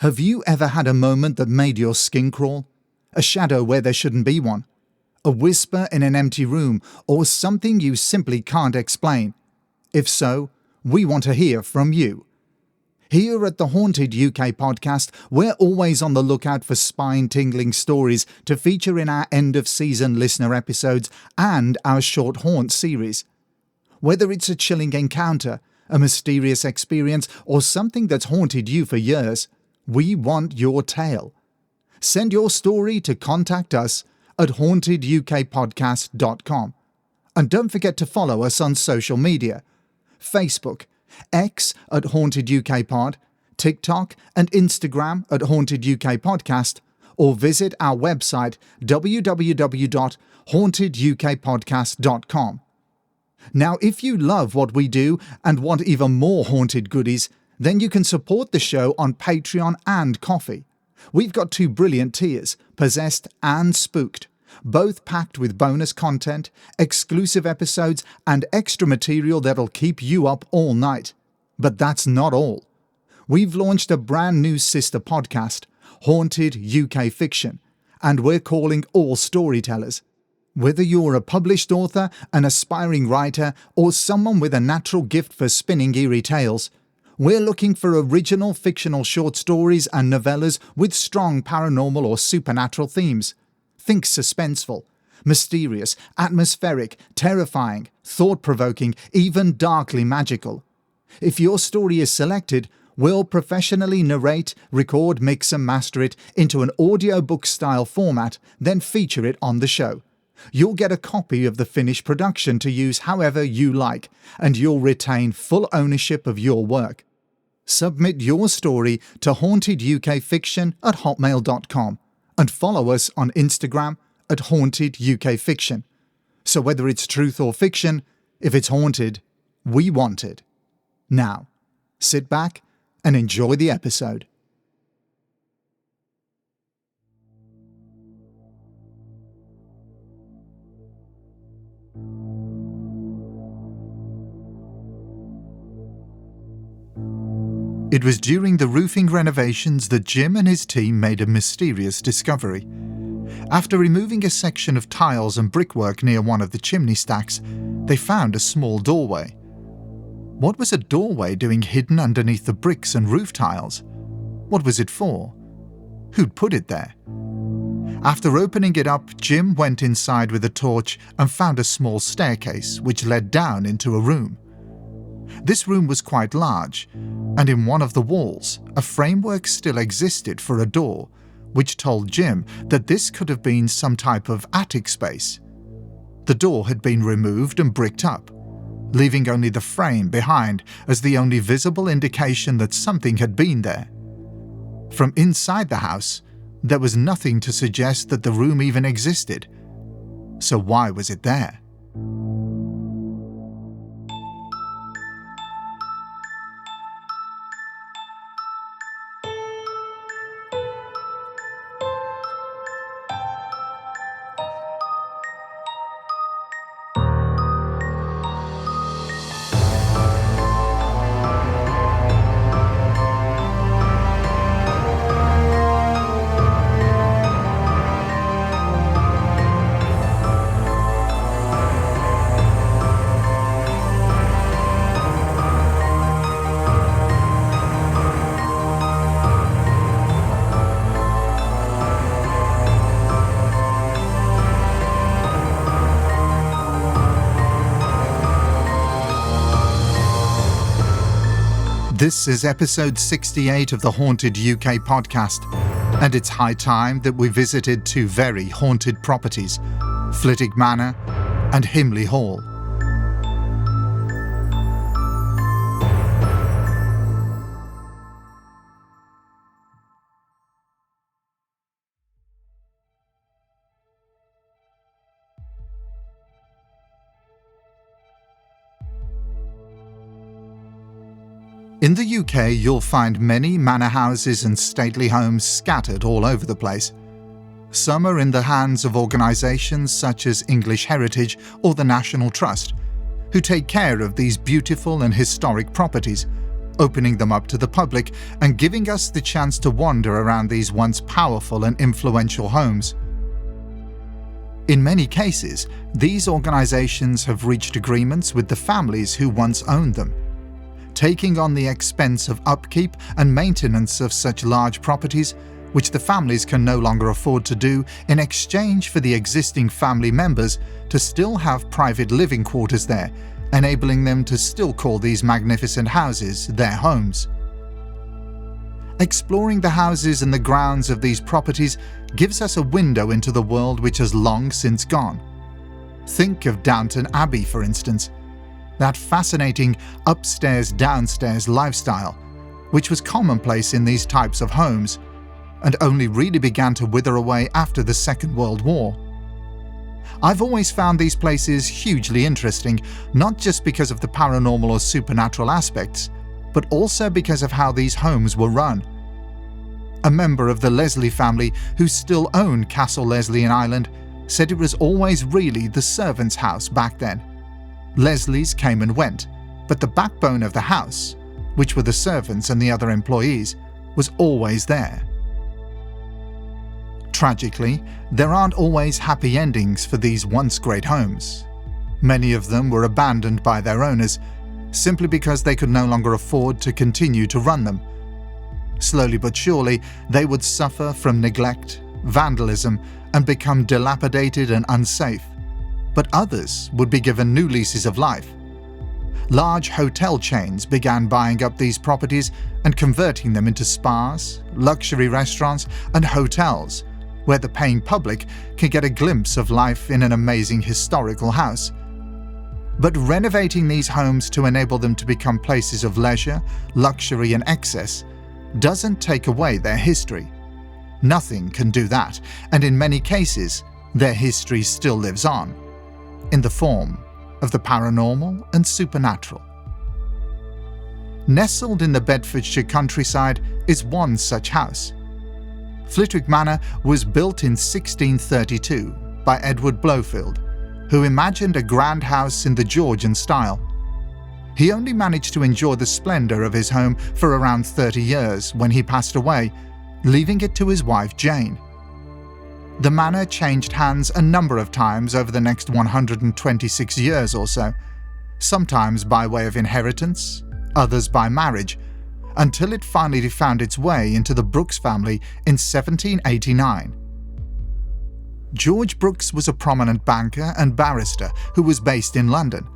Have you ever had a moment that made your skin crawl? A shadow where there shouldn't be one? A whisper in an empty room, or something you simply can't explain? If so, we want to hear from you. Here at the Haunted UK podcast, we're always on the lookout for spine-tingling stories to feature in our end-of-season listener episodes and our short haunt series. Whether it's a chilling encounter, a mysterious experience, or something that's haunted you for years, we want your tale. Send your story to contact us at hauntedukpodcast.com. And don't forget to follow us on social media. Facebook, X at hauntedukpod, TikTok and Instagram at hauntedukpodcast, or visit our website www.hauntedukpodcast.com. Now, if you love what we do and want even more haunted goodies, then you can support the show on Patreon and Ko-fi. We've got 2 brilliant tiers, Possessed and Spooked, both packed with bonus content, exclusive episodes, and extra material that'll keep you up all night. But that's not all. We've launched a brand new sister podcast, Haunted UK Fiction, and we're calling all storytellers. Whether you're a published author, an aspiring writer, or someone with a natural gift for spinning eerie tales, we're looking for original fictional short stories and novellas with strong paranormal or supernatural themes. Think suspenseful, mysterious, atmospheric, terrifying, thought-provoking, even darkly magical. If your story is selected, we'll professionally narrate, record, mix and master it into an audiobook-style format, then feature it on the show. You'll get a copy of the finished production to use however you like, and you'll retain full ownership of your work. Submit your story to hauntedukfiction@hotmail.com and follow us on Instagram at hauntedukfiction. So whether it's truth or fiction, if it's haunted, we want it. Now, sit back and enjoy the episode. It was during the roofing renovations that Jim and his team made a mysterious discovery. After removing a section of tiles and brickwork near one of the chimney stacks, they found a small doorway. What was a doorway doing hidden underneath the bricks and roof tiles? What was it for? Who'd put it there? After opening it up, Jim went inside with a torch and found a small staircase which led down into a room. This room was quite large, and in one of the walls, a framework still existed for a door, which told Jim that this could have been some type of attic space. The door had been removed and bricked up, leaving only the frame behind as the only visible indication that something had been there. From inside the house, there was nothing to suggest that the room even existed. So why was it there? This is episode 68 of the Haunted UK podcast, and it's high time that we visited 2 very haunted properties, Flitwick Manor and Himley Hall. In the UK, you'll find many manor houses and stately homes scattered all over the place. Some are in the hands of organisations such as English Heritage or the National Trust, who take care of these beautiful and historic properties, opening them up to the public and giving us the chance to wander around these once powerful and influential homes. In many cases, these organisations have reached agreements with the families who once owned them, taking on the expense of upkeep and maintenance of such large properties, which the families can no longer afford to do, in exchange for the existing family members to still have private living quarters there, enabling them to still call these magnificent houses their homes. Exploring the houses and the grounds of these properties gives us a window into the world which has long since gone. Think of Downton Abbey, for instance, that fascinating upstairs-downstairs lifestyle, which was commonplace in these types of homes, and only really began to wither away after the Second World War. I've always found these places hugely interesting, not just because of the paranormal or supernatural aspects, but also because of how these homes were run. A member of the Leslie family who still owned Castle Leslie in Ireland said it was always really the servants' house back then. Leslie's came and went, but the backbone of the house, which were the servants and the other employees, was always there. Tragically, there aren't always happy endings for these once great homes. Many of them were abandoned by their owners, simply because they could no longer afford to continue to run them. Slowly but surely, they would suffer from neglect, vandalism, and become dilapidated and unsafe. But others would be given new leases of life. Large hotel chains began buying up these properties and converting them into spas, luxury restaurants, and hotels, where the paying public can get a glimpse of life in an amazing historical house. But renovating these homes to enable them to become places of leisure, luxury, and excess doesn't take away their history. Nothing can do that, and in many cases, their history still lives on, in the form of the paranormal and supernatural. Nestled in the Bedfordshire countryside is one such house. Flitwick Manor was built in 1632 by Edward Blowfield, who imagined a grand house in the Georgian style. He only managed to enjoy the splendour of his home for around 30 years when he passed away, leaving it to his wife Jane. The manor changed hands a number of times over the next 126 years or so, sometimes by way of inheritance, others by marriage, until it finally found its way into the Brooks family in 1789. George Brooks was a prominent banker and barrister who was based in London,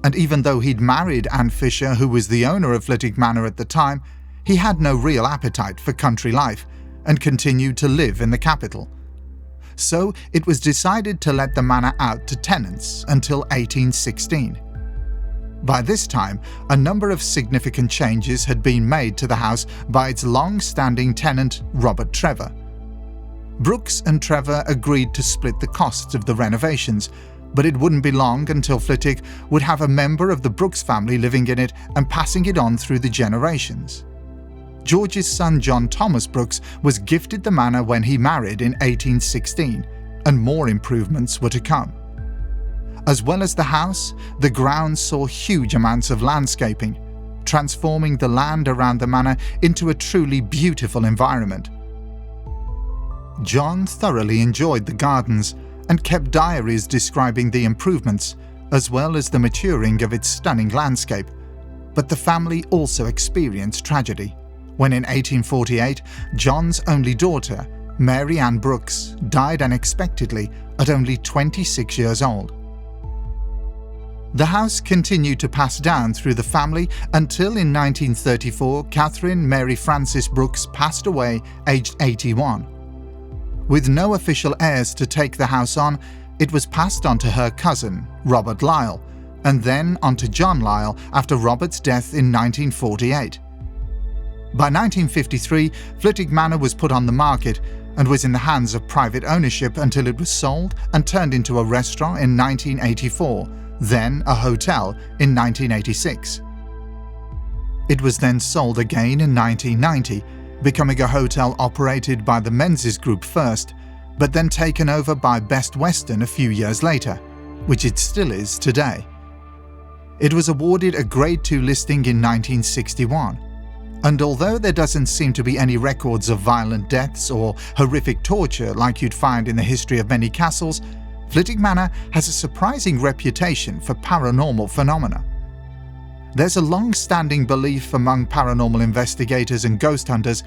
and even though he'd married Anne Fisher, who was the owner of Flitwick Manor at the time, he had no real appetite for country life and continued to live in the capital. So it was decided to let the manor out to tenants until 1816. By this time, a number of significant changes had been made to the house by its long-standing tenant, Robert Trevor. Brooks and Trevor agreed to split the costs of the renovations, but it wouldn't be long until Flitwick would have a member of the Brooks family living in it and passing it on through the generations. George's son John Thomas Brooks was gifted the manor when he married in 1816, and more improvements were to come. As well as the house, the grounds saw huge amounts of landscaping, transforming the land around the manor into a truly beautiful environment. John thoroughly enjoyed the gardens and kept diaries describing the improvements, as well as the maturing of its stunning landscape. But the family also experienced tragedy, when in 1848, John's only daughter, Mary Ann Brooks, died unexpectedly at only 26 years old. The house continued to pass down through the family until in 1934 Catherine Mary Frances Brooks passed away aged 81. With no official heirs to take the house on, it was passed on to her cousin, Robert Lyle, and then on to John Lyle after Robert's death in 1948. By 1953, Flitwick Manor was put on the market and was in the hands of private ownership until it was sold and turned into a restaurant in 1984, then a hotel in 1986. It was then sold again in 1990, becoming a hotel operated by the Menzies Group first, but then taken over by Best Western a few years later, which it still is today. It was awarded a Grade II listing in 1961, And although there doesn't seem to be any records of violent deaths or horrific torture like you'd find in the history of many castles, Flitwick Manor has a surprising reputation for paranormal phenomena. There's a long-standing belief among paranormal investigators and ghost hunters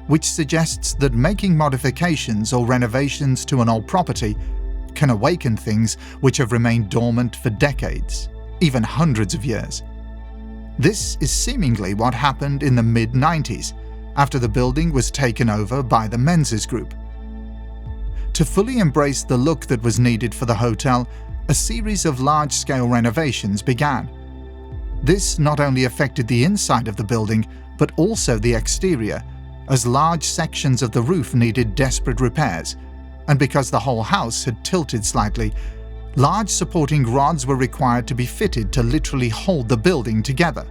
which suggests that making modifications or renovations to an old property can awaken things which have remained dormant for decades, even hundreds of years. This is seemingly what happened in the mid-90s, after the building was taken over by the Menzies Group. To fully embrace the look that was needed for the hotel, a series of large-scale renovations began. This not only affected the inside of the building, but also the exterior, as large sections of the roof needed desperate repairs, and because the whole house had tilted slightly, large supporting rods were required to be fitted to literally hold the building together.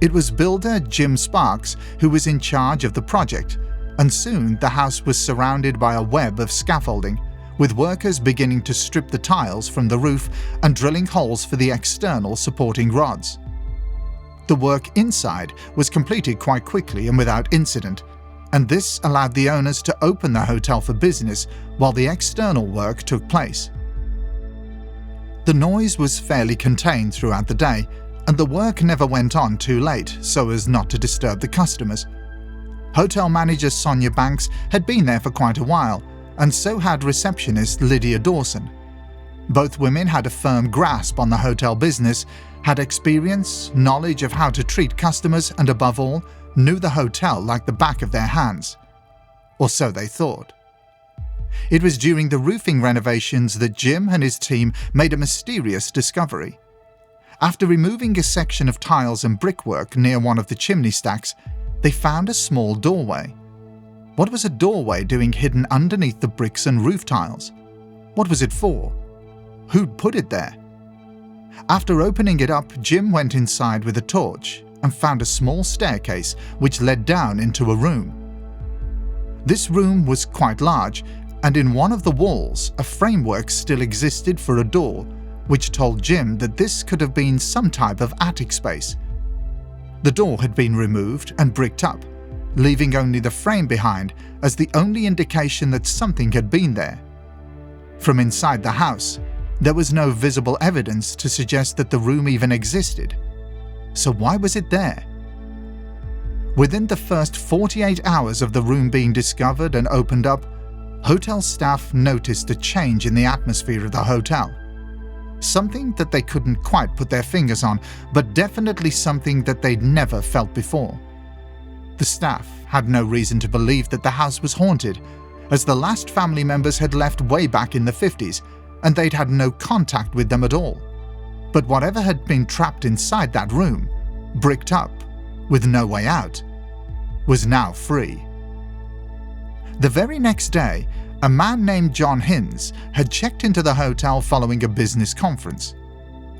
It was builder Jim Sparks who was in charge of the project, and soon the house was surrounded by a web of scaffolding, with workers beginning to strip the tiles from the roof and drilling holes for the external supporting rods. The work inside was completed quite quickly and without incident, and this allowed the owners to open the hotel for business while the external work took place. The noise was fairly contained throughout the day, and the work never went on too late so as not to disturb the customers. Hotel manager Sonia Banks had been there for quite a while, and so had receptionist Lydia Dawson. Both women had a firm grasp on the hotel business, had experience, knowledge of how to treat customers, and above all, knew the hotel like the back of their hands. Or so they thought. It was during the roofing renovations that Jim and his team made a mysterious discovery. After removing a section of tiles and brickwork near one of the chimney stacks, they found a small doorway. What was a doorway doing hidden underneath the bricks and roof tiles? What was it for? Who'd put it there? After opening it up, Jim went inside with a torch and found a small staircase which led down into a room. This room was quite large, and in one of the walls a framework still existed for a door, which told Jim that this could have been some type of attic space. The door had been removed and bricked up, leaving only the frame behind as the only indication that something had been there. From inside the house, there was no visible evidence to suggest that the room even existed. So why was it there? Within the first 48 hours of the room being discovered and opened up, hotel staff noticed a change in the atmosphere of the hotel. Something that they couldn't quite put their fingers on, but definitely something that they'd never felt before. The staff had no reason to believe that the house was haunted, as the last family members had left way back in the 50s, and they'd had no contact with them at all. But whatever had been trapped inside that room, bricked up, with no way out, was now free. The very next day, a man named John Hinz had checked into the hotel following a business conference.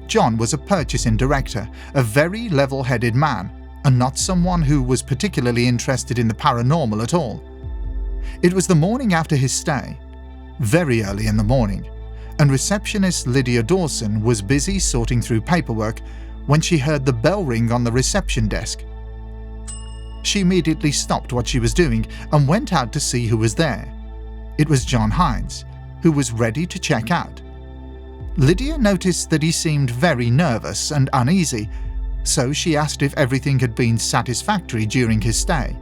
John was a purchasing director, a very level-headed man, and not someone who was particularly interested in the paranormal at all. It was the morning after his stay, very early in the morning, and receptionist Lydia Dawson was busy sorting through paperwork when she heard the bell ring on the reception desk. She immediately stopped what she was doing and went out to see who was there. It was John Hinz, who was ready to check out. Lydia noticed that he seemed very nervous and uneasy, so she asked if everything had been satisfactory during his stay.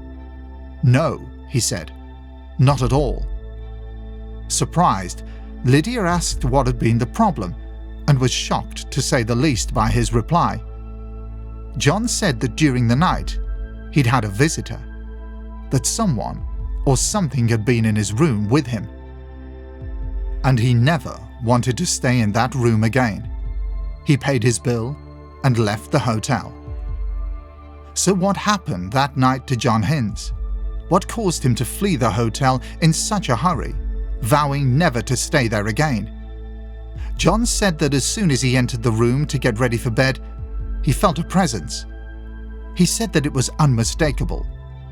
"No," he said, "not at all." Surprised, Lydia asked what had been the problem, and was shocked to say the least by his reply. John said that during the night, he'd had a visitor, that someone or something had been in his room with him. And he never wanted to stay in that room again. He paid his bill and left the hotel. So what happened that night to John Hinz? What caused him to flee the hotel in such a hurry, vowing never to stay there again? John said that as soon as he entered the room to get ready for bed, he felt a presence. He said that it was unmistakable,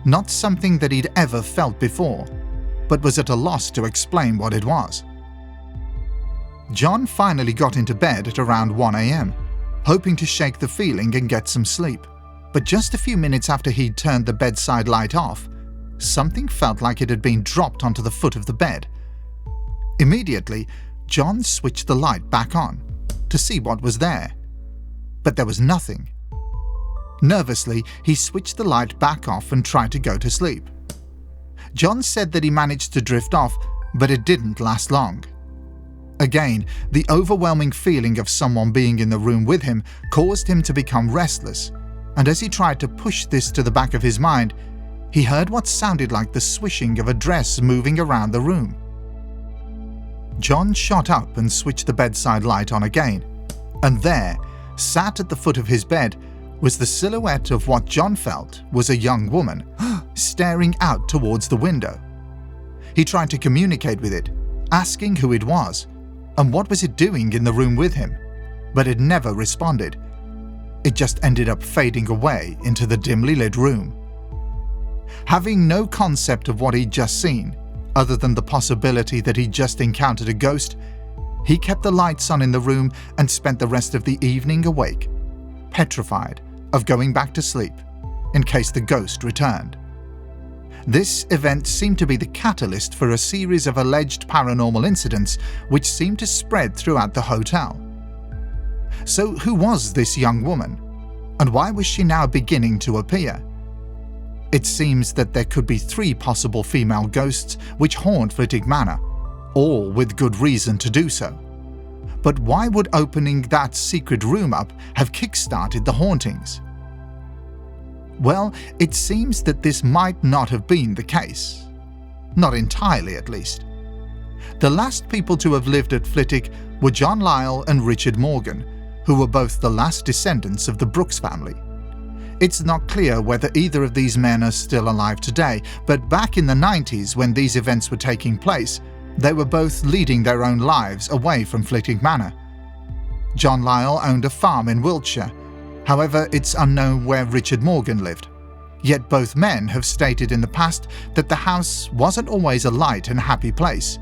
not something that he'd ever felt before, but was at a loss to explain what it was. John finally got into bed at around 1 a.m., hoping to shake the feeling and get some sleep. But just a few minutes after he'd turned the bedside light off, something felt like it had been dropped onto the foot of the bed. Immediately, John switched the light back on to see what was there. But there was nothing. Nervously, he switched the light back off and tried to go to sleep. John said that he managed to drift off, but it didn't last long. Again, the overwhelming feeling of someone being in the room with him caused him to become restless, and as he tried to push this to the back of his mind, he heard what sounded like the swishing of a dress moving around the room. John shot up and switched the bedside light on again, and there, sat at the foot of his bed, was the silhouette of what John felt was a young woman, staring out towards the window. He tried to communicate with it, asking who it was, and what was it doing in the room with him, but it never responded. It just ended up fading away into the dimly lit room. Having no concept of what he'd just seen, other than the possibility that he'd just encountered a ghost, he kept the lights on in the room and spent the rest of the evening awake, petrified of going back to sleep in case the ghost returned. This event seemed to be the catalyst for a series of alleged paranormal incidents which seemed to spread throughout the hotel. So who was this young woman, and why was she now beginning to appear? It seems that there could be 3 possible female ghosts which haunt Flitwick Manor, all with good reason to do so. But why would opening that secret room up have kick-started the hauntings? Well, it seems that this might not have been the case. Not entirely, at least. The last people to have lived at Flitwick were John Lisle and Richard Morgan, who were both the last descendants of the Brooks family. It's not clear whether either of these men are still alive today, but back in the 90s when these events were taking place, they were both leading their own lives away from Flitwick Manor. John Lisle owned a farm in Wiltshire. However, it's unknown where Richard Morgan lived. Yet both men have stated in the past that the house wasn't always a light and happy place.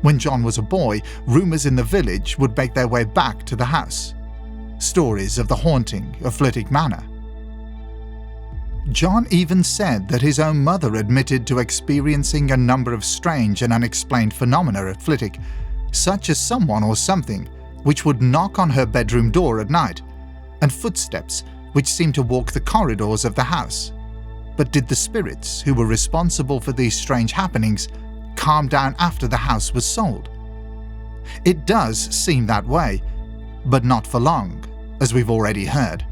When John was a boy, rumours in the village would make their way back to the house. Stories of the haunting of Flitwick Manor. John even said that his own mother admitted to experiencing a number of strange and unexplained phenomena at Flitwick, such as someone or something which would knock on her bedroom door at night, and footsteps which seemed to walk the corridors of the house. But did the spirits who were responsible for these strange happenings calm down after the house was sold? It does seem that way, but not for long, as we've already heard.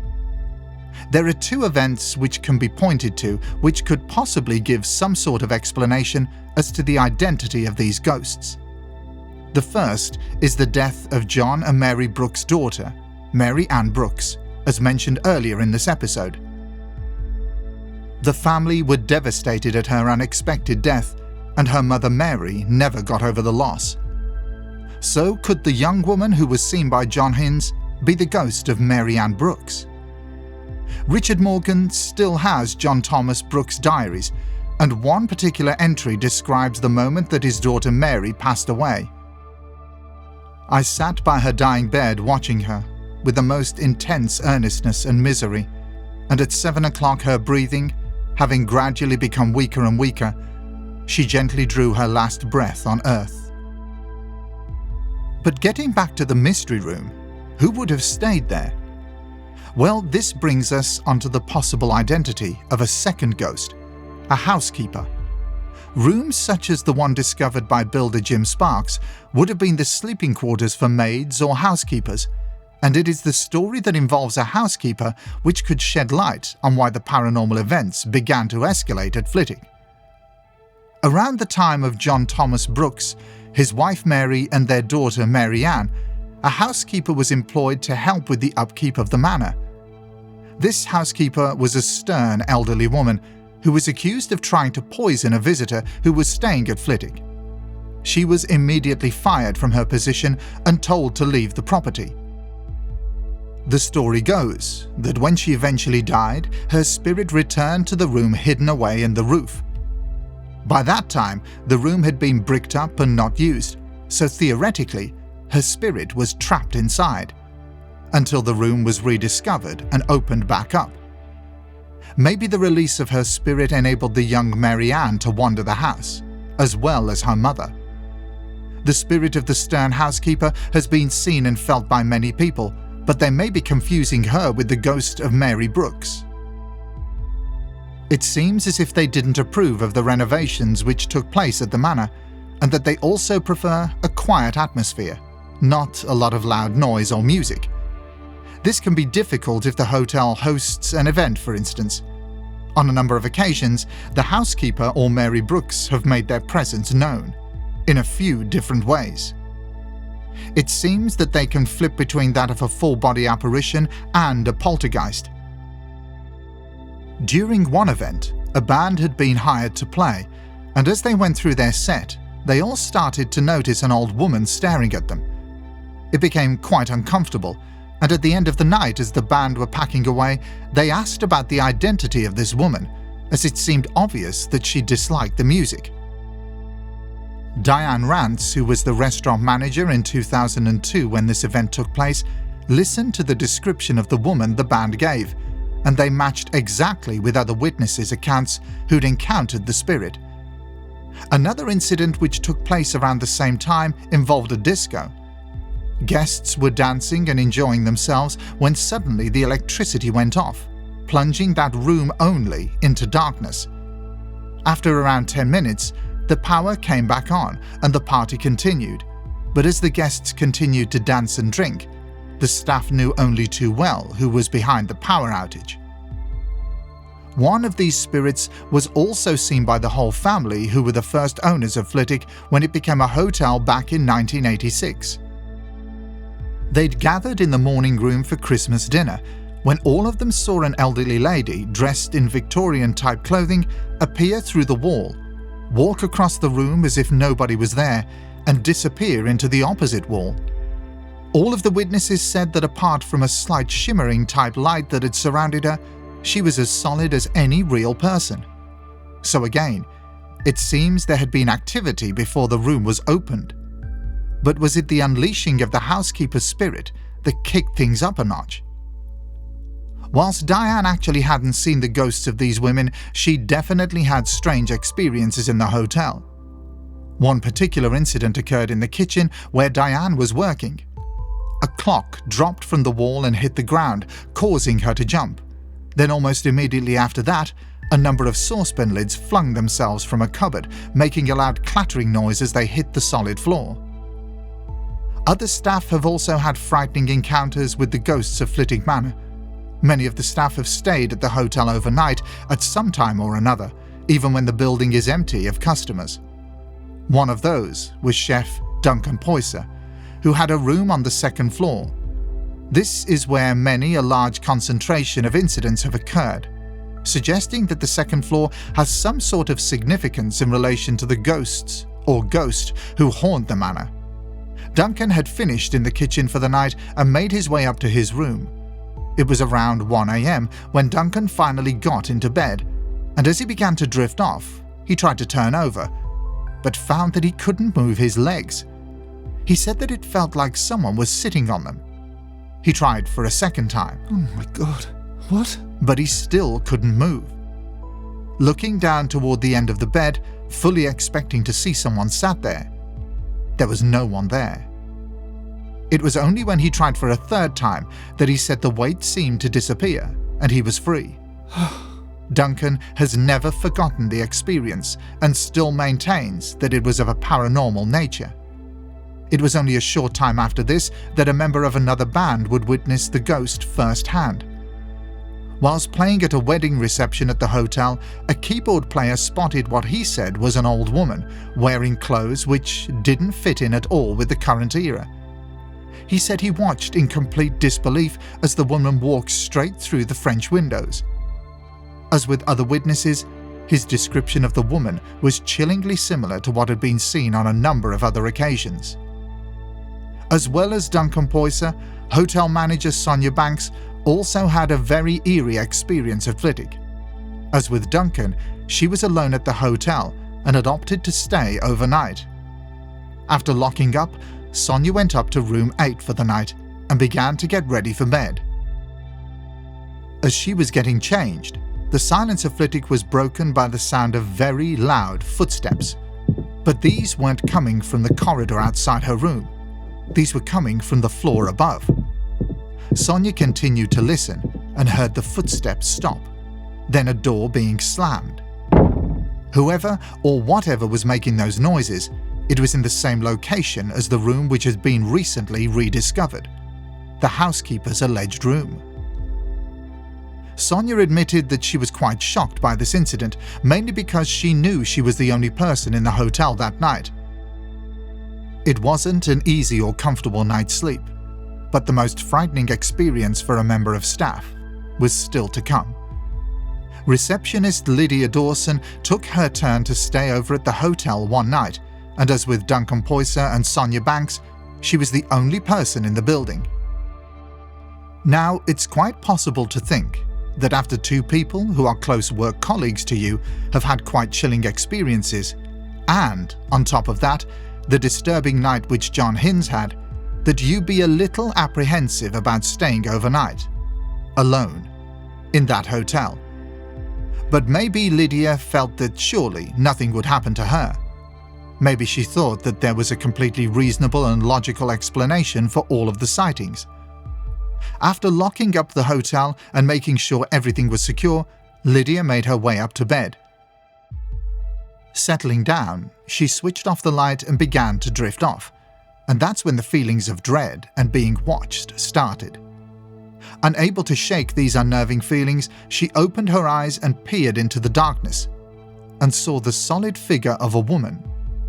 There are 2 events which can be pointed to which could possibly give some sort of explanation as to the identity of these ghosts. The first is the death of John and Mary Brooks' daughter, Mary Ann Brooks, as mentioned earlier in this episode. The family were devastated at her unexpected death, and her mother Mary never got over the loss. So could the young woman who was seen by John Hinds be the ghost of Mary Ann Brooks? Richard Morgan still has John Thomas Brooks' diaries, and one particular entry describes the moment that his daughter Mary passed away. "I sat by her dying bed watching her, with the most intense earnestness and misery, and at 7 o'clock her breathing, having gradually become weaker and weaker, she gently drew her last breath on earth." But getting back to the mystery room, who would have stayed there? Well, this brings us onto the possible identity of a second ghost, a housekeeper. Rooms such as the one discovered by builder Jim Sparks would have been the sleeping quarters for maids or housekeepers, and it is the story that involves a housekeeper which could shed light on why the paranormal events began to escalate at Flitwick. Around the time of John Thomas Brooks, his wife Mary and their daughter Mary Ann, a housekeeper was employed to help with the upkeep of the manor. This housekeeper was a stern elderly woman who was accused of trying to poison a visitor who was staying at Flitwick. She was immediately fired from her position and told to leave the property. The story goes that when she eventually died, her spirit returned to the room hidden away in the roof. By that time, the room had been bricked up and not used, so theoretically, her spirit was trapped inside, until the room was rediscovered and opened back up. Maybe the release of her spirit enabled the young Mary Ann to wander the house, as well as her mother. The spirit of the stern housekeeper has been seen and felt by many people, but they may be confusing her with the ghost of Mary Brooks. It seems as if they didn't approve of the renovations which took place at the manor, and that they also prefer a quiet atmosphere, not a lot of loud noise or music. This can be difficult if the hotel hosts an event, for instance. On a number of occasions, the housekeeper or Mary Brooks have made their presence known, in a few different ways. It seems that they can flip between that of a full-body apparition and a poltergeist. During one event, a band had been hired to play, and as they went through their set, they all started to notice an old woman staring at them. It became quite uncomfortable, and at the end of the night, as the band were packing away, they asked about the identity of this woman, as it seemed obvious that she disliked the music. Diane Rance, who was the restaurant manager in 2002 when this event took place, listened to the description of the woman the band gave, and they matched exactly with other witnesses' accounts who'd encountered the spirit. Another incident which took place around the same time involved a disco. Guests were dancing and enjoying themselves when suddenly the electricity went off, plunging that room only into darkness. After around 10 minutes, the power came back on and the party continued, but as the guests continued to dance and drink, the staff knew only too well who was behind the power outage. One of these spirits was also seen by the whole family, who were the first owners of Flitwick when it became a hotel back in 1986. They'd gathered in the morning room for Christmas dinner when all of them saw an elderly lady dressed in Victorian-type clothing appear through the wall, walk across the room as if nobody was there, and disappear into the opposite wall. All of the witnesses said that apart from a slight shimmering type light that had surrounded her, she was as solid as any real person. So again, it seems there had been activity before the room was opened. But was it the unleashing of the housekeeper's spirit that kicked things up a notch? Whilst Diane actually hadn't seen the ghosts of these women, she definitely had strange experiences in the hotel. One particular incident occurred in the kitchen where Diane was working. A clock dropped from the wall and hit the ground, causing her to jump. Then almost immediately after that, a number of saucepan lids flung themselves from a cupboard, making a loud clattering noise as they hit the solid floor. Other staff have also had frightening encounters with the ghosts of Flitwick Manor. Many of the staff have stayed at the hotel overnight at some time or another, even when the building is empty of customers. One of those was Chef Duncan Poyser, who had a room on the second floor. This is where a large concentration of incidents have occurred, suggesting that the second floor has some sort of significance in relation to the ghosts or ghost who haunt the manor. Duncan had finished in the kitchen for the night and made his way up to his room. It was around 1 a.m. when Duncan finally got into bed, and as he began to drift off, he tried to turn over, but found that he couldn't move his legs. He said that it felt like someone was sitting on them. He tried for a second time. Oh my God, what? But he still couldn't move. Looking down toward the end of the bed, fully expecting to see someone sat there, there was no one there. It was only when he tried for a third time that he said the weight seemed to disappear and he was free. Duncan has never forgotten the experience and still maintains that it was of a paranormal nature. It was only a short time after this that a member of another band would witness the ghost firsthand. Whilst playing at a wedding reception at the hotel, a keyboard player spotted what he said was an old woman wearing clothes which didn't fit in at all with the current era. He said he watched in complete disbelief as the woman walked straight through the French windows. As with other witnesses, his description of the woman was chillingly similar to what had been seen on a number of other occasions. As well as Duncan Poyser, hotel manager Sonia Banks also had a very eerie experience at Flitwick. As with Duncan, she was alone at the hotel and had opted to stay overnight. After locking up, Sonia went up to room 8 for the night and began to get ready for bed. As she was getting changed, The silence of Flitwick was broken by the sound of very loud footsteps. But these weren't coming from the corridor outside her room. These were coming from the floor above. Sonia continued to listen and heard the footsteps stop, then a door being slammed. Whoever or whatever was making those noises, it was in the same location as the room which had been recently rediscovered, the housekeeper's alleged room. Sonia admitted that she was quite shocked by this incident, mainly because she knew she was the only person in the hotel that night. It wasn't an easy or comfortable night's sleep, but the most frightening experience for a member of staff was still to come. Receptionist Lydia Dawson took her turn to stay over at the hotel one night, and as with Duncan Poyser and Sonia Banks, she was the only person in the building. Now, it's quite possible to think that after two people who are close work colleagues to you have had quite chilling experiences, and, on top of that, the disturbing night which John Hinds had, that you be a little apprehensive about staying overnight, alone, in that hotel. But maybe Lydia felt that surely nothing would happen to her. Maybe she thought that there was a completely reasonable and logical explanation for all of the sightings. After locking up the hotel and making sure everything was secure, Lydia made her way up to bed. Settling down, she switched off the light and began to drift off, and that's when the feelings of dread and being watched started. Unable to shake these unnerving feelings, she opened her eyes and peered into the darkness, and saw the solid figure of a woman,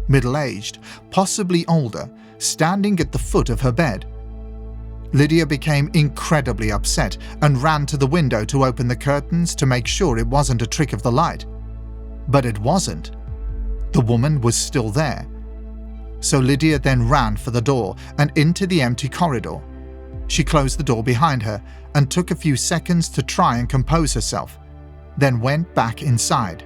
middle-aged, possibly older, standing at the foot of her bed. Lydia became incredibly upset and ran to the window to open the curtains to make sure it wasn't a trick of the light. But it wasn't. The woman was still there. So Lydia then ran for the door and into the empty corridor. She closed the door behind her and took a few seconds to try and compose herself, then went back inside.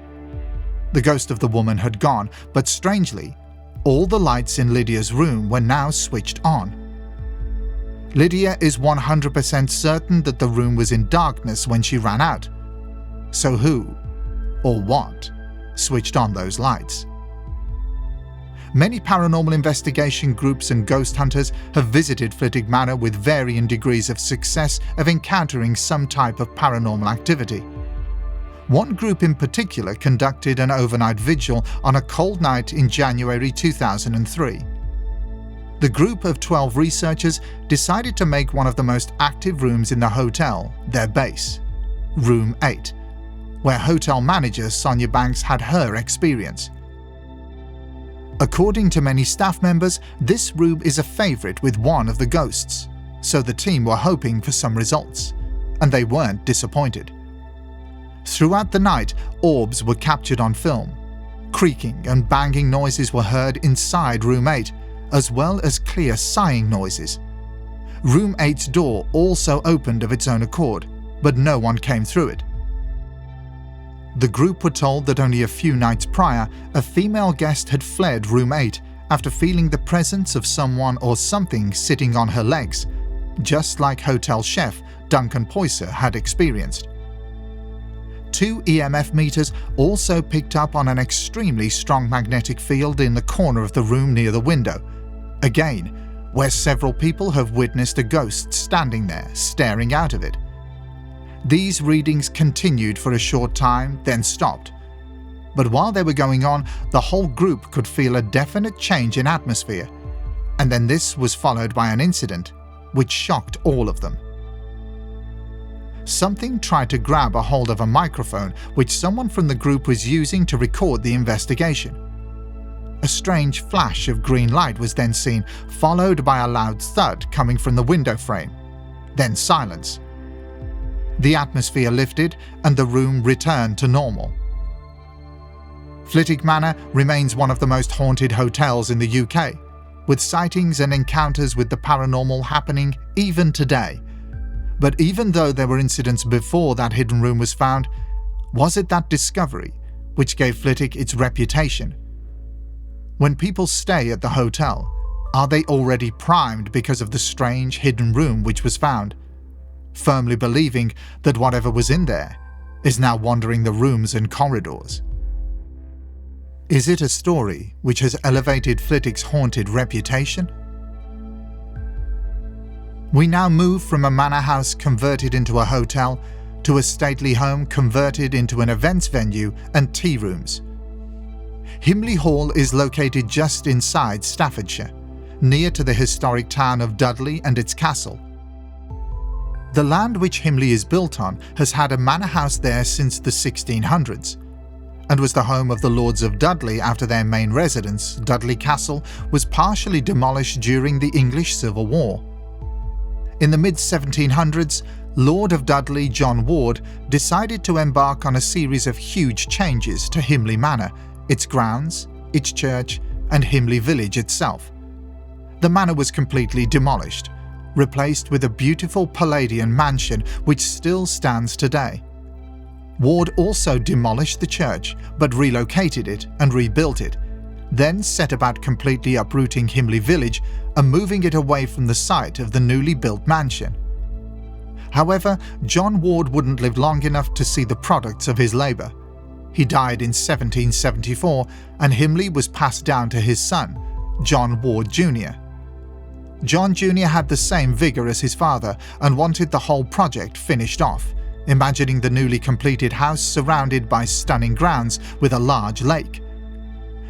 The ghost of the woman had gone, but strangely, all the lights in Lydia's room were now switched on. Lydia is 100% certain that the room was in darkness when she ran out. So who, or what, switched on those lights? Many paranormal investigation groups and ghost hunters have visited Flitwick Manor with varying degrees of success of encountering some type of paranormal activity. One group in particular conducted an overnight vigil on a cold night in January 2003. The group of 12 researchers decided to make one of the most active rooms in the hotel their base, Room 8, where hotel manager Sonia Banks had her experience. According to many staff members, this room is a favourite with one of the ghosts, so the team were hoping for some results, and they weren't disappointed. Throughout the night, orbs were captured on film. Creaking and banging noises were heard inside Room 8, as well as clear sighing noises. Room 8's door also opened of its own accord, but no one came through it. The group were told that only a few nights prior, a female guest had fled Room 8 after feeling the presence of someone or something sitting on her legs, just like hotel chef Duncan Poyser had experienced. 2 EMF meters also picked up on an extremely strong magnetic field in the corner of the room near the window, again, where several people have witnessed a ghost standing there, staring out of it. These readings continued for a short time, then stopped. But while they were going on, the whole group could feel a definite change in atmosphere, and then this was followed by an incident which shocked all of them. Something tried to grab a hold of a microphone which someone from the group was using to record the investigation. A strange flash of green light was then seen, followed by a loud thud coming from the window frame. Then silence. The atmosphere lifted and the room returned to normal. Flitwick Manor remains one of the most haunted hotels in the UK, with sightings and encounters with the paranormal happening even today. But even though there were incidents before that hidden room was found, was it that discovery which gave Flitwick its reputation? When people stay at the hotel, are they already primed because of the strange hidden room which was found, firmly believing that whatever was in there is now wandering the rooms and corridors. Is it a story which has elevated Flitwick's haunted reputation? We now move from a manor house converted into a hotel to a stately home converted into an events venue and tea rooms. Himley Hall is located just inside Staffordshire, near to the historic town of Dudley and its castle. The land which Himley is built on has had a manor house there since the 1600s, and was the home of the Lords of Dudley after their main residence, Dudley Castle, was partially demolished during the English Civil War. In the mid-1700s, Lord of Dudley John Ward decided to embark on a series of huge changes to Himley Manor, its grounds, its church, and Himley village itself. The manor was completely demolished, replaced with a beautiful Palladian mansion which still stands today. Ward also demolished the church, but relocated it and rebuilt it, then set about completely uprooting Himley village and moving it away from the site of the newly built mansion. However, John Ward wouldn't live long enough to see the products of his labour. He died in 1774, and Himley was passed down to his son, John Ward Jr. John Jr. had the same vigour as his father and wanted the whole project finished off, imagining the newly completed house surrounded by stunning grounds with a large lake.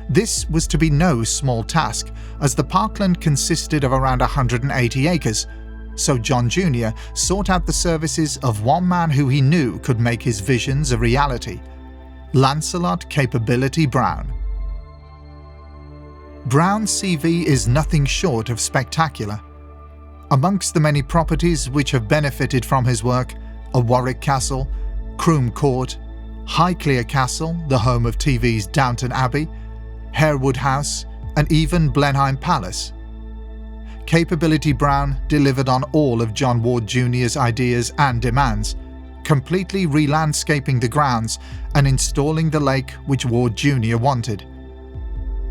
This was to be no small task, as the parkland consisted of around 180 acres, so John Jr. sought out the services of one man who he knew could make his visions a reality, Lancelot Capability Brown. Brown's CV is nothing short of spectacular. Amongst the many properties which have benefited from his work are Warwick Castle, Croom Court, Highclere Castle, the home of TV's Downton Abbey, Harewood House, and even Blenheim Palace. Capability Brown delivered on all of John Ward Jr.'s ideas and demands, completely re-landscaping the grounds and installing the lake which Ward Jr. wanted.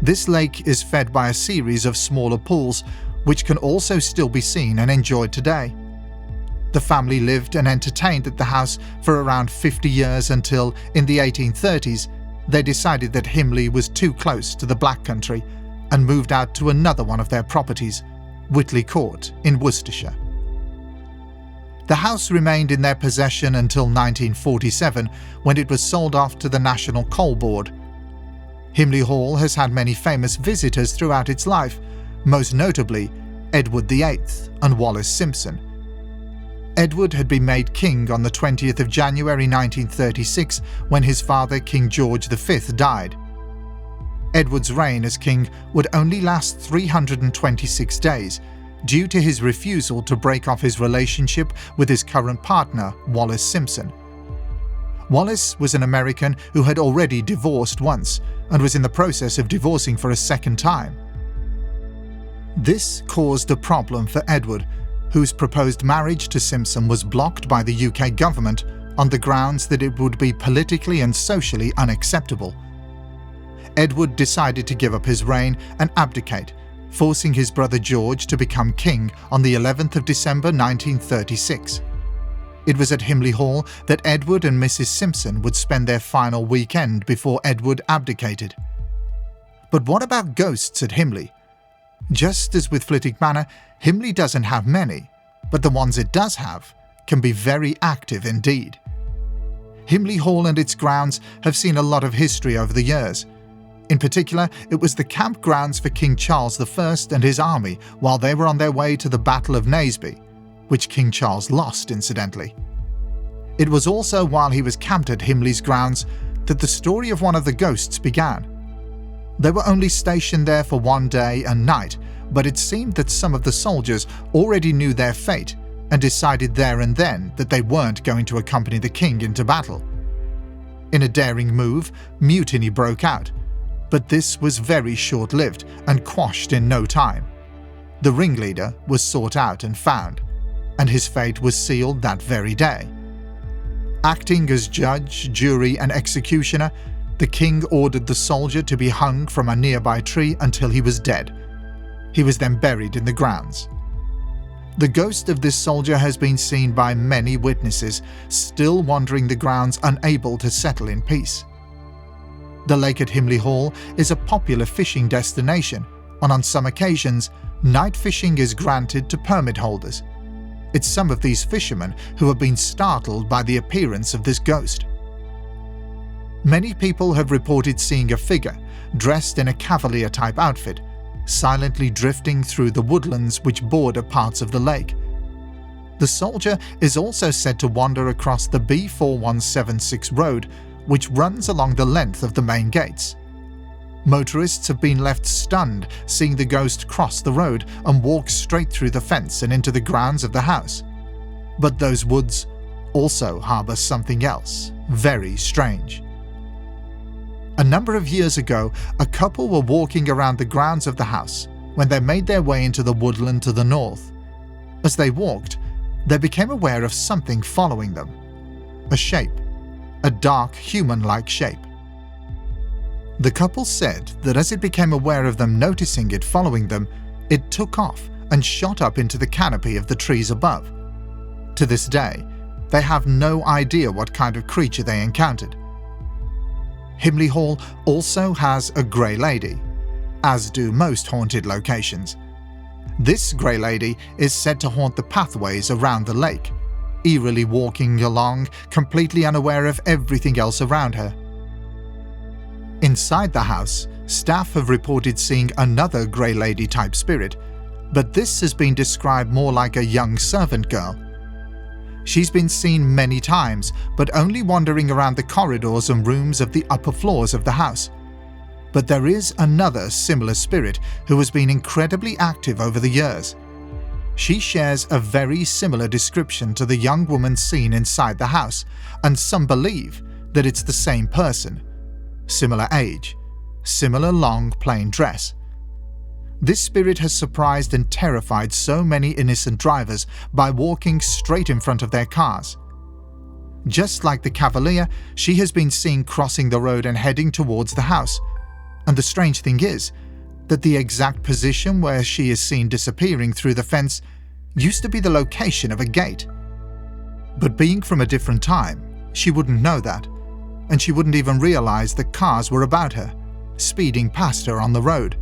This lake is fed by a series of smaller pools which can also still be seen and enjoyed today. The family lived and entertained at the house for around 50 years until, in the 1830s, they decided that Himley was too close to the Black Country and moved out to another one of their properties, Whitley Court in Worcestershire. The house remained in their possession until 1947, when it was sold off to the National Coal Board. Himley Hall has had many famous visitors throughout its life, most notably Edward VIII and Wallace Simpson. Edward had been made king on the 20th of January 1936 when his father King George V died. Edward's reign as king would only last 326 days due to his refusal to break off his relationship with his current partner, Wallace Simpson. Wallace was an American who had already divorced once and was in the process of divorcing for a second time. This caused a problem for Edward, whose proposed marriage to Simpson was blocked by the UK government on the grounds that it would be politically and socially unacceptable. Edward decided to give up his reign and abdicate, forcing his brother George to become king on the 11th of December 1936. It was at Himley Hall that Edward and Mrs. Simpson would spend their final weekend before Edward abdicated. But what about ghosts at Himley? Just as with Flitwick Manor, Himley doesn't have many, but the ones it does have can be very active indeed. Himley Hall and its grounds have seen a lot of history over the years. In particular, it was the campgrounds for King Charles I and his army while they were on their way to the Battle of Naseby, which King Charles lost incidentally. It was also while he was camped at Himley's grounds that the story of one of the ghosts began. They were only stationed there for one day and night, but it seemed that some of the soldiers already knew their fate and decided there and then that they weren't going to accompany the king into battle. In a daring move, mutiny broke out, but this was very short-lived and quashed in no time. The ringleader was sought out and found, and his fate was sealed that very day. Acting as judge, jury, and executioner, the king ordered the soldier to be hung from a nearby tree until he was dead. He was then buried in the grounds. The ghost of this soldier has been seen by many witnesses, still wandering the grounds unable to settle in peace. The lake at Himley Hall is a popular fishing destination, and on some occasions, night fishing is granted to permit holders. It's some of these fishermen who have been startled by the appearance of this ghost. Many people have reported seeing a figure dressed in a cavalier-type outfit, silently drifting through the woodlands which border parts of the lake. The soldier is also said to wander across the B4176 road, which runs along the length of the main gates. Motorists have been left stunned seeing the ghost cross the road and walk straight through the fence and into the grounds of the house. But those woods also harbour something else very strange. A number of years ago, a couple were walking around the grounds of the house when they made their way into the woodland to the north. As they walked, they became aware of something following them. A shape, a dark human-like shape. The couple said that as it became aware of them noticing it following them, it took off and shot up into the canopy of the trees above. To this day, they have no idea what kind of creature they encountered. Himley Hall also has a Grey Lady, as do most haunted locations. This Grey Lady is said to haunt the pathways around the lake, eerily walking along, completely unaware of everything else around her. Inside the house, staff have reported seeing another Grey Lady type spirit, but this has been described more like a young servant girl. She's been seen many times, but only wandering around the corridors and rooms of the upper floors of the house. But there is another similar spirit who has been incredibly active over the years. She shares a very similar description to the young woman seen inside the house, and some believe that it's the same person. Similar age, similar long plain dress. This spirit has surprised and terrified so many innocent drivers by walking straight in front of their cars. Just like the cavalier, she has been seen crossing the road and heading towards the house. And the strange thing is that the exact position where she is seen disappearing through the fence used to be the location of a gate. But being from a different time, she wouldn't know that, and she wouldn't even realize that cars were about her, speeding past her on the road.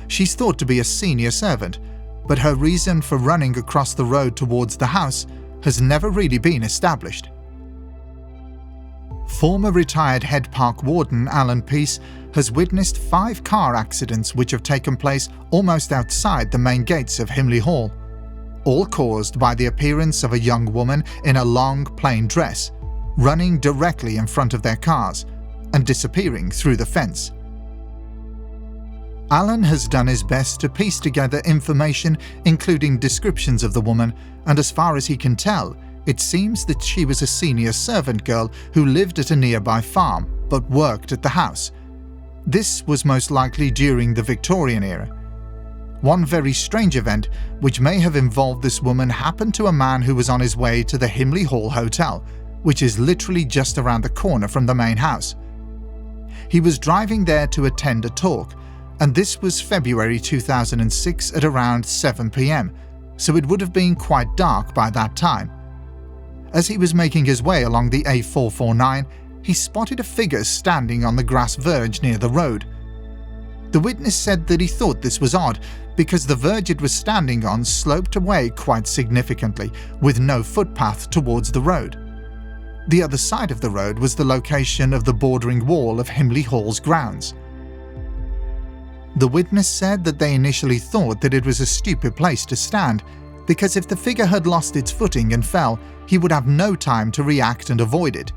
She's thought to be a senior servant, but her reason for running across the road towards the house has never really been established. Former retired head park warden Alan Peace has witnessed 5 car accidents which have taken place almost outside the main gates of Himley Hall, all caused by the appearance of a young woman in a long plain dress, running directly in front of their cars and disappearing through the fence. Alan has done his best to piece together information including descriptions of the woman, and as far as he can tell, it seems that she was a senior servant girl who lived at a nearby farm but worked at the house. This was most likely during the Victorian era. One very strange event which may have involved this woman happened to a man who was on his way to the Himley Hall Hotel, which is literally just around the corner from the main house. He was driving there to attend a talk, and this was February 2006 at around 7 p.m, so it would have been quite dark by that time. As he was making his way along the A449, he spotted a figure standing on the grass verge near the road. The witness said that he thought this was odd because the verge it was standing on sloped away quite significantly, with no footpath towards the road. The other side of the road was the location of the bordering wall of Himley Hall's grounds. The witness said that they initially thought that it was a stupid place to stand, because if the figure had lost its footing and fell, he would have no time to react and avoid it.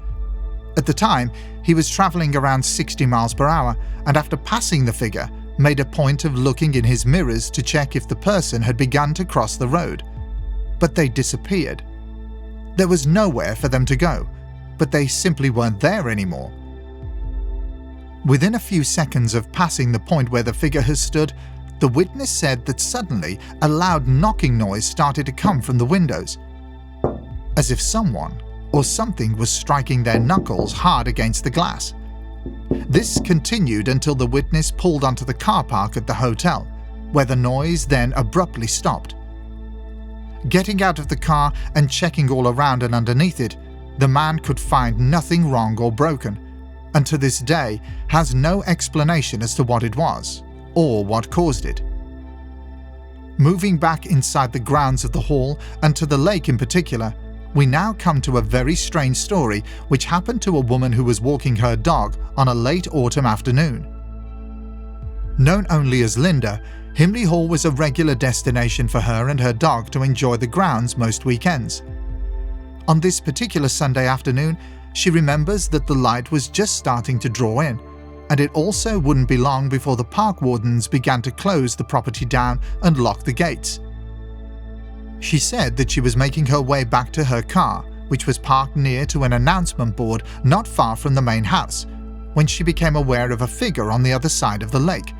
At the time, he was travelling around 60 miles per hour, and after passing the figure, made a point of looking in his mirrors to check if the person had begun to cross the road. But they disappeared. There was nowhere for them to go, but they simply weren't there anymore. Within a few seconds of passing the point where the figure has stood, the witness said that suddenly a loud knocking noise started to come from the windows, as if someone or something was striking their knuckles hard against the glass. This continued until the witness pulled onto the car park at the hotel, where the noise then abruptly stopped. Getting out of the car and checking all around and underneath it, the man could find nothing wrong or broken, and to this day has no explanation as to what it was or what caused it. Moving back inside the grounds of the hall and to the lake in particular, we now come to a very strange story which happened to a woman who was walking her dog on a late autumn afternoon. Known only as Linda, Himley Hall was a regular destination for her and her dog to enjoy the grounds most weekends. On this particular Sunday afternoon, she remembers that the light was just starting to draw in, and it also wouldn't be long before the park wardens began to close the property down and lock the gates. She said that she was making her way back to her car, which was parked near to an announcement board not far from the main house, when she became aware of a figure on the other side of the lake,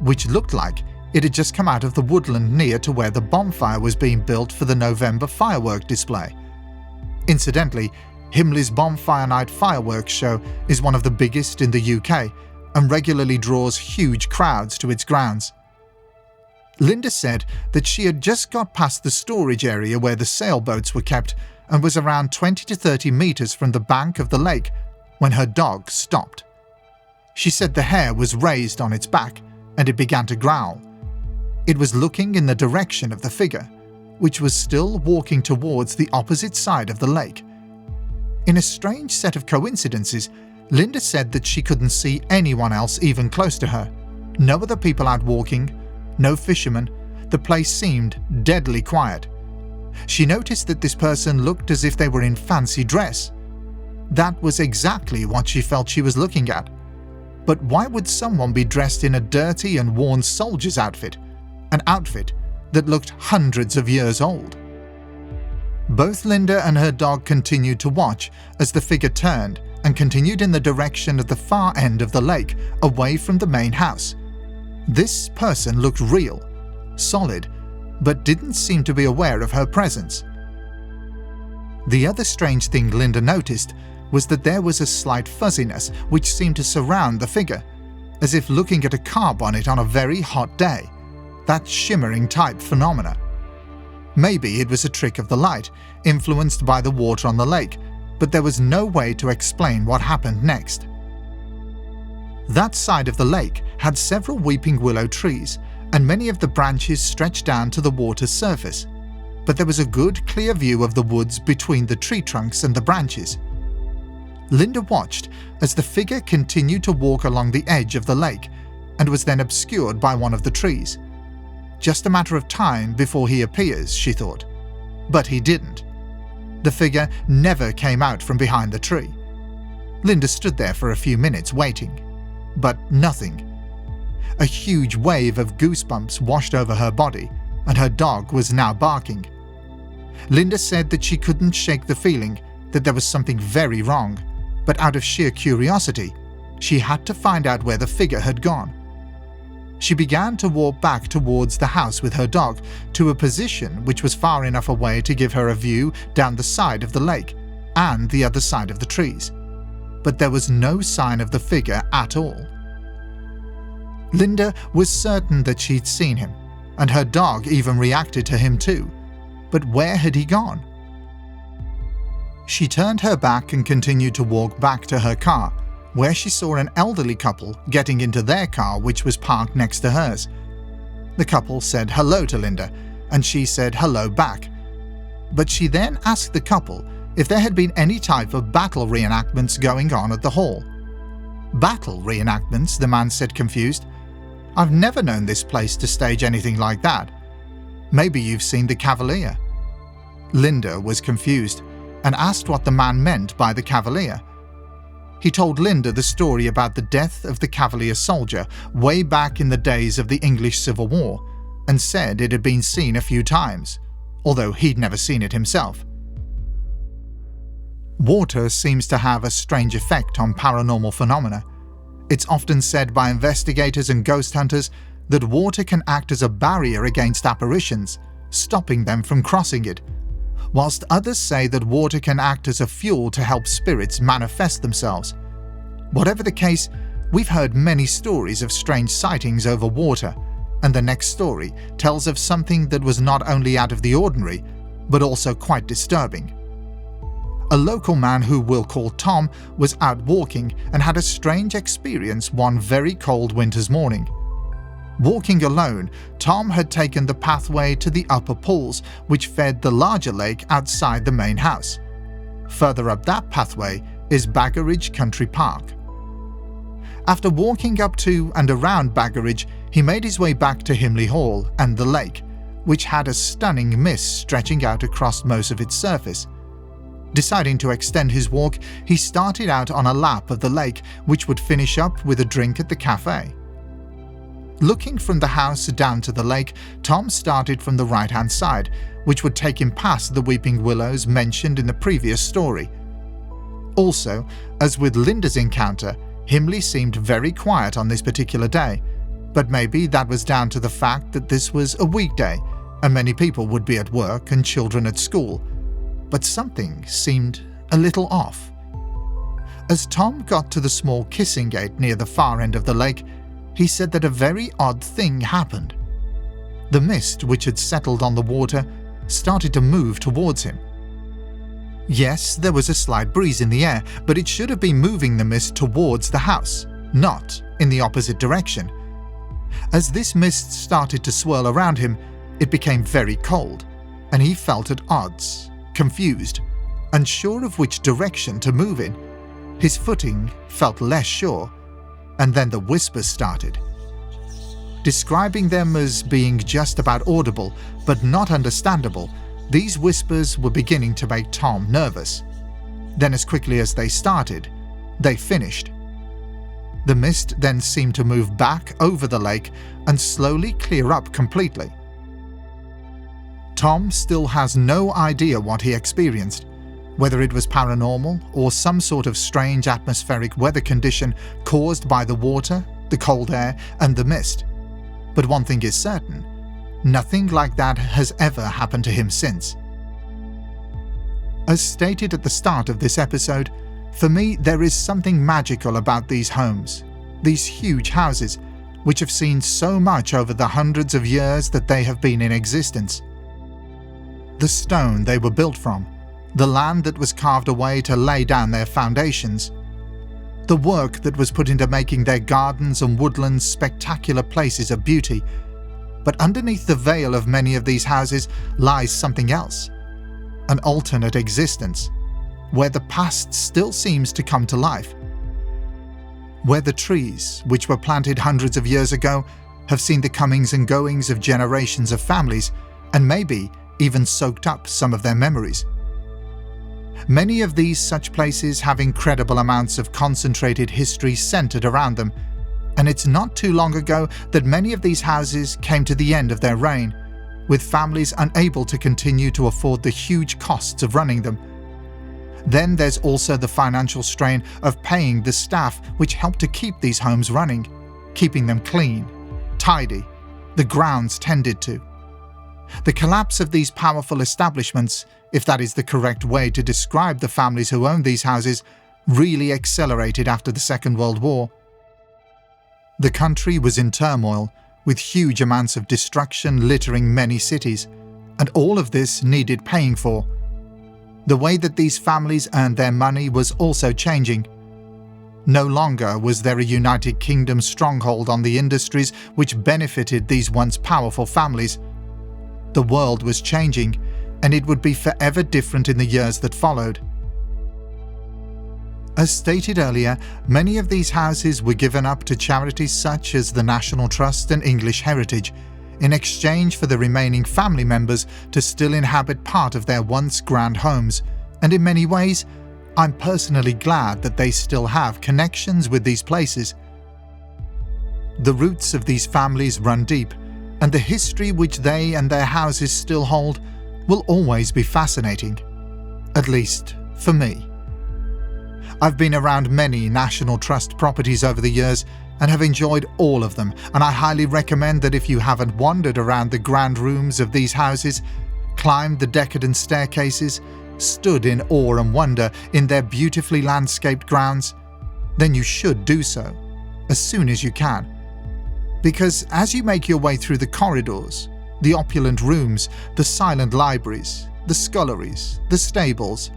which looked like it had just come out of the woodland near to where the bonfire was being built for the November firework display. Incidentally, Himley's Bonfire Night fireworks show is one of the biggest in the UK and regularly draws huge crowds to its grounds. Linda said that she had just got past the storage area where the sailboats were kept and was around 20 to 30 meters from the bank of the lake when her dog stopped. She said the hair was raised on its back and it began to growl. It was looking in the direction of the figure, which was still walking towards the opposite side of the lake. In a strange set of coincidences, Linda said that she couldn't see anyone else even close to her. No other people out walking, no fishermen. The place seemed deadly quiet. She noticed that this person looked as if they were in fancy dress. That was exactly what she felt she was looking at. But why would someone be dressed in a dirty and worn soldier's outfit? An outfit that looked hundreds of years old. Both Linda and her dog continued to watch as the figure turned and continued in the direction of the far end of the lake, away from the main house. This person looked real, solid, but didn't seem to be aware of her presence. The other strange thing Linda noticed was that there was a slight fuzziness which seemed to surround the figure, as if looking at a car bonnet on a very hot day. That shimmering type phenomena. Maybe it was a trick of the light, influenced by the water on the lake, but there was no way to explain what happened next. That side of the lake had several weeping willow trees, and many of the branches stretched down to the water's surface, but there was a good, clear view of the woods between the tree trunks and the branches. Linda watched as the figure continued to walk along the edge of the lake and was then obscured by one of the trees. Just a matter of time before he appears, she thought. But he didn't. The figure never came out from behind the tree. Linda stood there for a few minutes waiting. But nothing. A huge wave of goosebumps washed over her body, and her dog was now barking. Linda said that she couldn't shake the feeling that there was something very wrong, but out of sheer curiosity, she had to find out where the figure had gone. She began to walk back towards the house with her dog, to a position which was far enough away to give her a view down the side of the lake and the other side of the trees. But there was no sign of the figure at all. Linda was certain that she'd seen him, and her dog even reacted to him too. But where had he gone? She turned her back and continued to walk back to her car, where she saw an elderly couple getting into their car, which was parked next to hers. The couple said hello to Linda, and she said hello back. But she then asked the couple if there had been any type of battle reenactments going on at the hall. Battle reenactments, the man said, confused. I've never known this place to stage anything like that. Maybe you've seen the Cavalier. Linda was confused and asked what the man meant by the Cavalier. He told Linda the story about the death of the Cavalier soldier way back in the days of the English Civil War, and said it had been seen a few times, although he'd never seen it himself. Water seems to have a strange effect on paranormal phenomena. It's often said by investigators and ghost hunters that water can act as a barrier against apparitions, stopping them from crossing it, whilst others say that water can act as a fuel to help spirits manifest themselves. Whatever the case, we've heard many stories of strange sightings over water, and the next story tells of something that was not only out of the ordinary, but also quite disturbing. A local man who we'll call Tom was out walking and had a strange experience one very cold winter's morning. Walking alone, Tom had taken the pathway to the upper pools which fed the larger lake outside the main house. Further up that pathway is Baggeridge Country Park. After walking up to and around Baggeridge, he made his way back to Himley Hall and the lake, which had a stunning mist stretching out across most of its surface. Deciding to extend his walk, he started out on a lap of the lake, which would finish up with a drink at the cafe. Looking from the house down to the lake, Tom started from the right-hand side, which would take him past the weeping willows mentioned in the previous story. Also, as with Linda's encounter, Himley seemed very quiet on this particular day, but maybe that was down to the fact that this was a weekday and many people would be at work and children at school. But something seemed a little off. As Tom got to the small kissing gate near the far end of the lake, he said that a very odd thing happened. The mist which had settled on the water started to move towards him. Yes, there was a slight breeze in the air, but it should have been moving the mist towards the house, not in the opposite direction. As this mist started to swirl around him, it became very cold, and he felt at odds, confused, unsure of which direction to move in. His footing felt less sure, and then the whispers started. Describing them as being just about audible but not understandable, these whispers were beginning to make Tom nervous. Then as quickly as they started, they finished. The mist then seemed to move back over the lake and slowly clear up completely. Tom still has no idea what he experienced, whether it was paranormal or some sort of strange atmospheric weather condition caused by the water, the cold air, and the mist. But one thing is certain, nothing like that has ever happened to him since. As stated at the start of this episode, for me there is something magical about these homes, these huge houses, which have seen so much over the hundreds of years that they have been in existence. The stone they were built from, the land that was carved away to lay down their foundations, the work that was put into making their gardens and woodlands spectacular places of beauty. But underneath the veil of many of these houses lies something else, an alternate existence, where the past still seems to come to life, where the trees, which were planted hundreds of years ago, have seen the comings and goings of generations of families, and maybe even soaked up some of their memories. Many of these such places have incredible amounts of concentrated history centered around them, and it's not too long ago that many of these houses came to the end of their reign, with families unable to continue to afford the huge costs of running them. Then there's also the financial strain of paying the staff which help to keep these homes running, keeping them clean, tidy, the grounds tended to. The collapse of these powerful establishments, if that is the correct way to describe the families who owned these houses, really accelerated after the Second World War. The country was in turmoil, with huge amounts of destruction littering many cities, and all of this needed paying for. The way that these families earned their money was also changing. No longer was there a United Kingdom stronghold on the industries which benefited these once powerful families. The world was changing, and it would be forever different in the years that followed. As stated earlier, many of these houses were given up to charities such as the National Trust and English Heritage, in exchange for the remaining family members to still inhabit part of their once grand homes, and in many ways, I'm personally glad that they still have connections with these places. The roots of these families run deep, and the history which they and their houses still hold will always be fascinating, at least for me. I've been around many National Trust properties over the years and have enjoyed all of them, and I highly recommend that if you haven't wandered around the grand rooms of these houses, climbed the decadent staircases, stood in awe and wonder in their beautifully landscaped grounds, then you should do so, as soon as you can. Because as you make your way through the corridors, the opulent rooms, the silent libraries, the sculleries, the stables,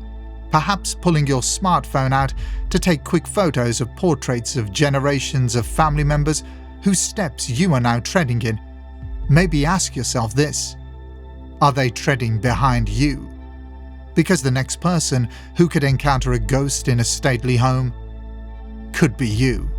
perhaps pulling your smartphone out to take quick photos of portraits of generations of family members whose steps you are now treading in. Maybe ask yourself this: are they treading behind you? Because the next person who could encounter a ghost in a stately home could be you.